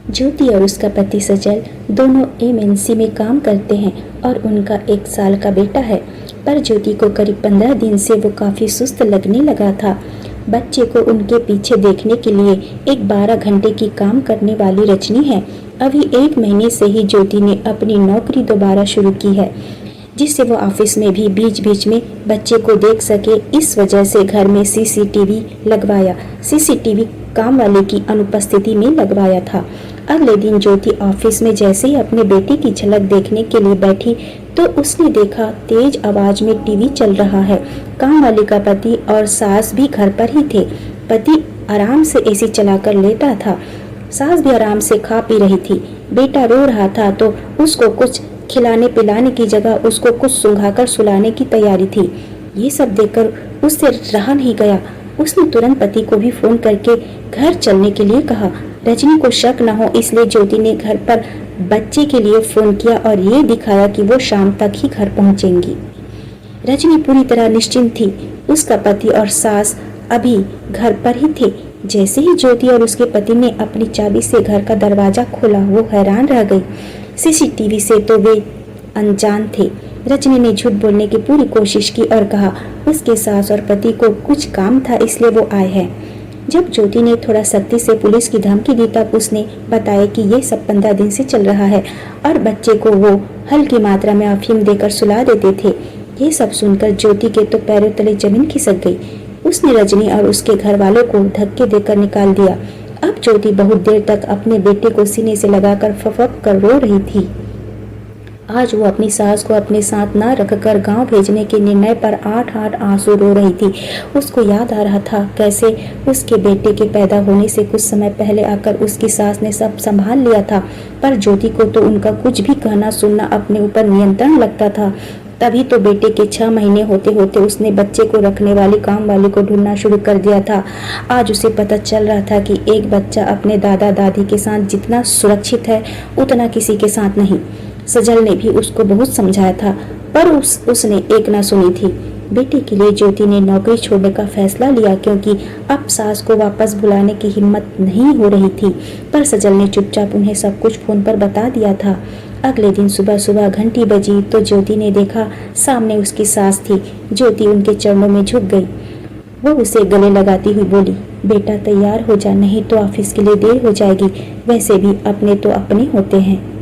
ज्योति और उसका पति सजल दोनों एमएनसी में काम करते हैं और उनका 1 साल का बेटा है। पर ज्योति को करीब 15 दिन से वो काफ़ी सुस्त लगने लगा था। बच्चे को उनके पीछे देखने के लिए एक 12 घंटे की काम करने वाली रजनी है। अभी 1 महीने से ही ज्योति ने अपनी नौकरी दोबारा शुरू की है, जिससे वो ऑफिस में भी बीच बीच में बच्चे को देख सके। इस वजह से घर में सीसीटीवी लगवाया। सीसीटीवी काम वाले की अनुपस्थिति में लगवाया था। अगले दिन ज्योति ऑफिस में जैसे ही अपने बेटे की झलक देखने के लिए बैठी तो उसने देखा तेज आवाज में टीवी चल रहा है। काम वाले का पति और सास भी घर पर ही थे। पति आराम से एसी चलाकर लेटा था, सास भी आराम से खा पी रही थी। बेटा रो रहा था तो उसको कुछ खिलाने पिलाने की जगह उसको कुछ सुंघाकर सुलाने की तैयारी थी। ये सब देखकर उससे रहा नहीं गया। उसने तुरंत पति को भी फोन करके घर चलने के लिए कहा। रजनी को शक न हो इसलिए ज्योति ने घर पर बच्चे के लिए फोन किया और ये दिखाया कि वो शाम तक ही घर पहुंचेंगी। रजनी पूरी तरह निश्चिंत थी। उसका पति और सास अभी घर पर ही थे। जैसे ही ज्योति और उसके पति ने अपनी चाबी से घर का दरवाजा खोला वो हैरान रह गई। सीसीटीवी से तो वे अनजान थे। रजनी ने झूठ बोलने की पूरी कोशिश की और कहा उसके सास और पति को कुछ काम था इसलिए वो आए हैं। जब ज्योति ने थोड़ा सख्ती से पुलिस की धमकी दी तब उसने बताया कि ये सब 15 दिन से चल रहा है और बच्चे को वो हल्की मात्रा में अफीम देकर सुला देते थे। ये सब सुनकर ज्योति के तो पैरों तले जमीन खिसक गई। उसने रजनी और उसके घर वालों को धक्के देकर निकाल दिया। अब ज्योति बहुत देर तक अपने बेटे को सीने से लगाकर फफक कर रो रही थी। आज वो अपनी सास को अपने साथ न रखकर गांव भेजने के निर्णय पर आठ आंसू रो रही थी। उसको याद आ रहा था कैसे उसके बेटे के पैदा होने से कुछ समय पहले आकर उसकी सास ने सब संभाल लिया था, पर ज्योति को तो उनका कुछ भी कहना सुनना अपने ऊपर नियंत्रण लगता था। तभी तो बेटे के 6 महीने होते होते उसने बच्चे को रखने वाली काम वाली को ढूंढना शुरू कर दिया था। आज उसे पता चल रहा था कि एक बच्चा अपने दादा दादी के साथ जितना सुरक्षित है उतना किसी के साथ नहीं। सजल ने भी उसको बहुत समझाया था पर उसने एक ना सुनी थी। बेटे के लिए ज्योति ने नौकरी छोड़ने का फैसला लिया क्योंकि अब सास को वापस बुलाने की हिम्मत नहीं हो रही थी। पर सजल ने चुपचाप उन्हें सब कुछ फोन पर बता दिया था। अगले दिन सुबह सुबह घंटी बजी तो ज्योति ने देखा सामने उसकी सास थी। ज्योति उनके चरणों में झुक गई। वो उसे गले लगाती हुई बोली, बेटा तैयार हो जा, नहीं तो ऑफिस के लिए देर हो जाएगी। वैसे भी अपने तो अपने होते हैं।